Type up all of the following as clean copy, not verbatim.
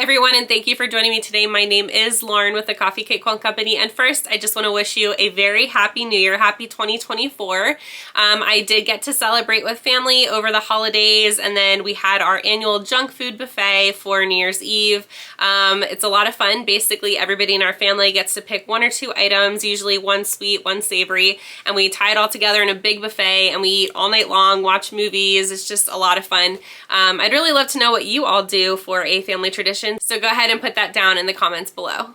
Hi everyone, and thank you for joining me today. My name is Lauren with the Coffee Cake Quilt Company, and first I just want to wish you a very happy new year, happy 2024. I did get to celebrate with family over the holidays, and then we had our annual junk food buffet for New Year's Eve. It's a lot of fun. Basically everybody in our family gets to pick one or two items, usually one sweet, one savory, and we tie it all together in a big buffet and we eat all night long, watch movies. It's just a lot of fun. I'd really love to know what you all do for a family tradition, so go ahead and put that down in the comments below. All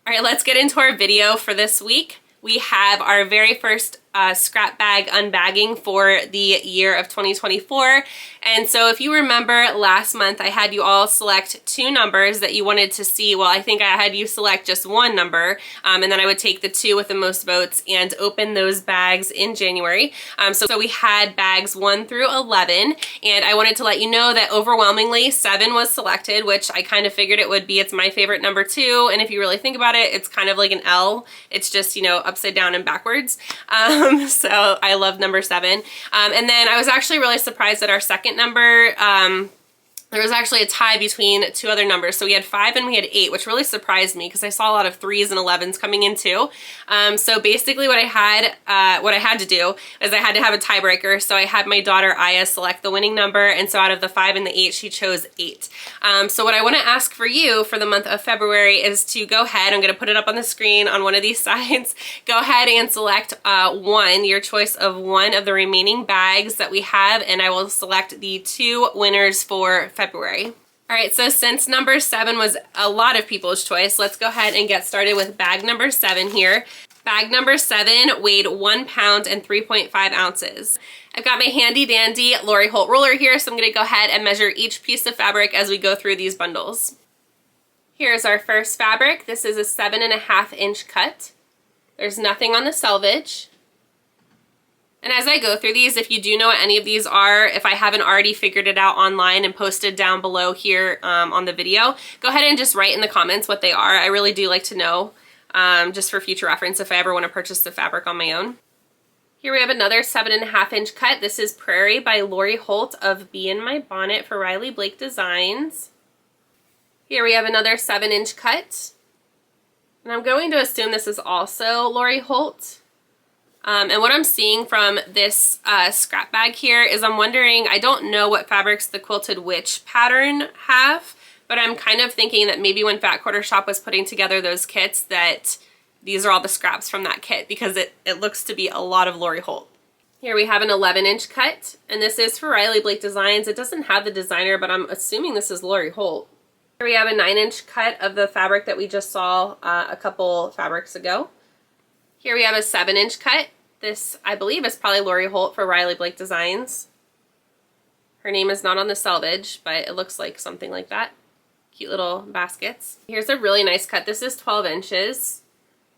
right, let's get into our video for this week. We have our very first scrap bag unbagging for the year of 2024. And so if you remember last month, I had you all select two numbers that you wanted to see. Well, I think I had you select just one number, and then I would take the two with the most votes and open those bags in January. So we had bags 1 through 11, and I wanted to let you know that overwhelmingly 7 was selected, which I kind of figured it would be. It's my favorite number 2, and if you really think about it, it's kind of like an L. It's just, you know, upside down and backwards. So I love number 7. And then I was actually really surprised that our second number, there was actually a tie between two other numbers. So we had 5 and we had 8, which really surprised me because I saw a lot of 3s and 11s coming in too. So basically what I had to do is I had to have a tiebreaker. So I had my daughter Aya select the winning number, and so out of the 5 and the 8, she chose 8. So what I want to ask for you for the month of February is to go ahead, I'm going to put it up on the screen on one of these sides, go ahead and select your choice of one of the remaining bags that we have, and I will select the 2 winners for February. All right, so since number 7 was a lot of people's choice, let's go ahead and get started with bag number 7 here. Bag number 7 weighed 1 pound and 3.5 ounces. I've got my handy dandy Lori Holt ruler here, so I'm going to go ahead and measure each piece of fabric as we go through these bundles. Here's our first fabric. This is a 7.5 inch cut. There's nothing on the selvage. And as I go through these, if you do know what any of these are, if I haven't already figured it out online and posted down below here on the video, go ahead and just write in the comments what they are. I really do like to know, just for future reference if I ever want to purchase the fabric on my own. Here we have another 7.5 inch cut. This is Prairie by Lori Holt of Be In My Bonnet for Riley Blake Designs. Here we have another 7 inch cut. And I'm going to assume this is also Lori Holt. And what I'm seeing from this scrap bag here is I'm wondering, I don't know what fabrics the Quilted Witch pattern have, but I'm kind of thinking that maybe when Fat Quarter Shop was putting together those kits that these are all the scraps from that kit, because it looks to be a lot of Lori Holt. Here we have an 11 inch cut, and this is for Riley Blake Designs. It doesn't have the designer, but I'm assuming this is Lori Holt. Here we have a 9 inch cut of the fabric that we just saw a couple fabrics ago. Here we have a 7 inch cut. This, I believe, is probably Lori Holt for Riley Blake Designs. Her name is not on the selvage, but it looks like something like that. Cute little baskets. Here's a really nice cut. This is 12 inches,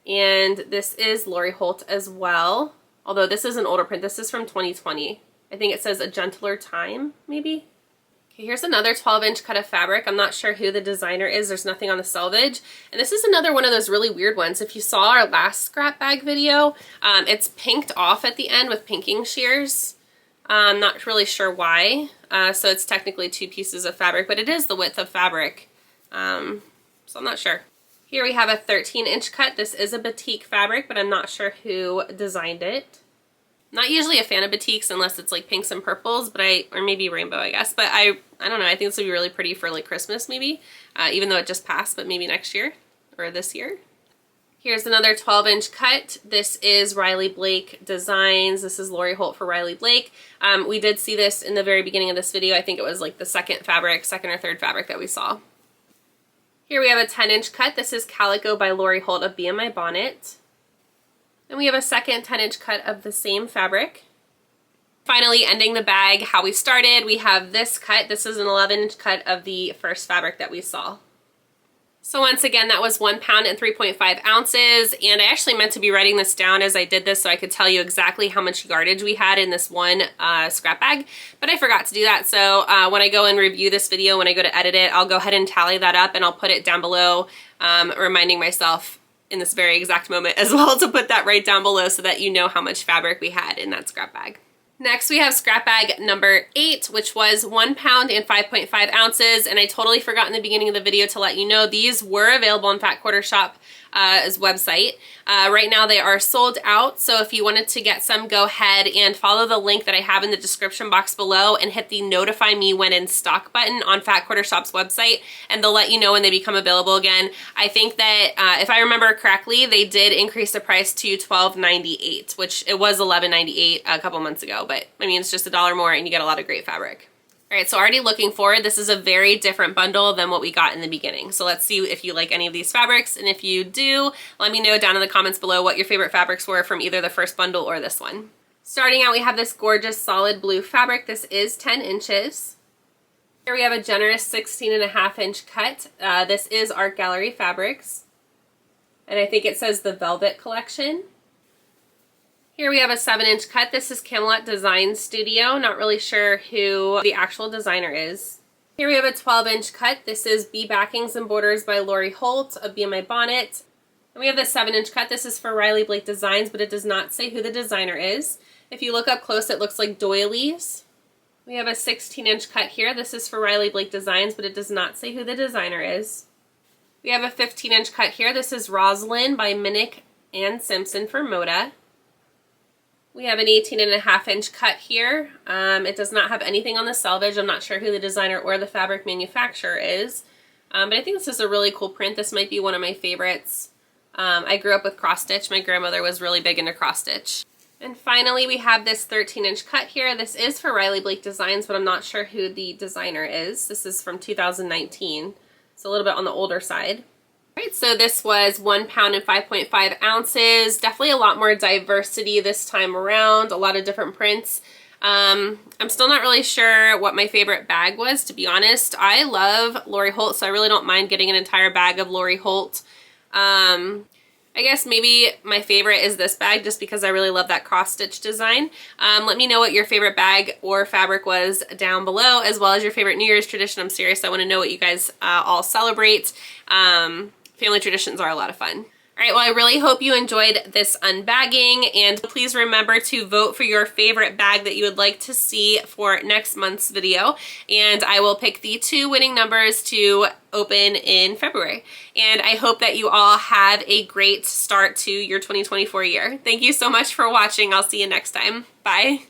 and this is Lori Holt as well. Although this is an older print. This is from 2020. I think it says A Gentler Time, maybe? Okay, here's another 12 inch cut of fabric. I'm not sure who the designer is. There's nothing on the selvage. And this is another one of those really weird ones. If you saw our last scrap bag video, it's pinked off at the end with pinking shears. I'm not really sure why. So it's technically 2 pieces of fabric, but it is the width of fabric. So I'm not sure. Here we have a 13 inch cut. This is a batik fabric, but I'm not sure who designed it. Not usually a fan of batiks unless it's like pinks and purples, but or maybe rainbow, I guess. But I don't know, I think this would be really pretty for like Christmas maybe, even though it just passed, but maybe next year or this year. Here's another 12 inch cut. This is Riley Blake Designs. This is Lori Holt for Riley Blake. We did see this in the very beginning of this video. I think it was like the second or third fabric that we saw. Here we have a 10 inch cut. This is Calico by Lori Holt of Be In My Bonnet. Then we have a second 10 inch cut of the same fabric. Finally, ending the bag how we started, we have this cut. This is an 11 inch cut of the first fabric that we saw. So once again, that was 1 pound and 3.5 ounces, and I actually meant to be writing this down as I did this so I could tell you exactly how much yardage we had in this one scrap bag, but I forgot to do that. So when I go and review this video, when I go to edit it, I'll go ahead and tally that up, and I'll put it down below, reminding myself in this very exact moment as well to put that right down below so that you know how much fabric we had in that scrap bag. Next, we have scrap bag number 8, which was 1 pound and 5.5 ounces. And I totally forgot in the beginning of the video to let you know these were available on Fat Quarter Shop's website. Right now they are sold out, so if you wanted to get some, go ahead and follow the link that I have in the description box below and hit the notify me when in stock button on Fat Quarter Shop's website, and they'll let you know when they become available again. I think that if I remember correctly, they did increase the price to $12.98, which it was $11.98 a couple months ago, but I mean, it's just $1 more and you get a lot of great fabric. All right, so already looking forward, this is a very different bundle than what we got in the beginning. So let's see if you like any of these fabrics, and if you do, let me know down in the comments below what your favorite fabrics were from either the first bundle or this one. Starting out, we have this gorgeous solid blue fabric. This is 10 inches. Here we have a generous 16.5 inch cut. This is Art Gallery Fabrics, and I think it says the Velvet Collection. Here we have a 7-inch cut. This is Camelot Design Studio. Not really sure who the actual designer is. Here we have a 12-inch cut. This is Bee Backings and Borders by Lori Holt of Be My Bonnet. And we have the 7-inch cut. This is for Riley Blake Designs, but it does not say who the designer is. If you look up close, it looks like doilies. We have a 16-inch cut here. This is for Riley Blake Designs, but it does not say who the designer is. We have a 15-inch cut here. This is Rosalind by Minnick and Simpson for Moda. We have an 18.5 inch cut here. It does not have anything on the selvage. I'm not sure who the designer or the fabric manufacturer is. But I think this is a really cool print. This might be one of my favorites. I grew up with cross stitch. My grandmother was really big into cross stitch. And finally, we have this 13-inch cut here. This is for Riley Blake Designs, but I'm not sure who the designer is. This is from 2019. It's a little bit on the older side. All right, so this was 1 pound and 5.5 ounces. Definitely a lot more diversity this time around, a lot of different prints. I'm still not really sure what my favorite bag was, to be honest. I love Lori Holt, so I really don't mind getting an entire bag of Lori Holt. I guess maybe my favorite is this bag just because I really love that cross-stitch design. Let me know what your favorite bag or fabric was down below, as well as your favorite New Year's tradition. I'm serious, I want to know what you guys all celebrate. Family traditions are a lot of fun. All right, well, I really hope you enjoyed this unbagging, and please remember to vote for your favorite bag that you would like to see for next month's video, and I will pick the 2 winning numbers to open in February. And I hope that you all have a great start to your 2024 year. Thank you so much for watching. I'll see you next time. Bye.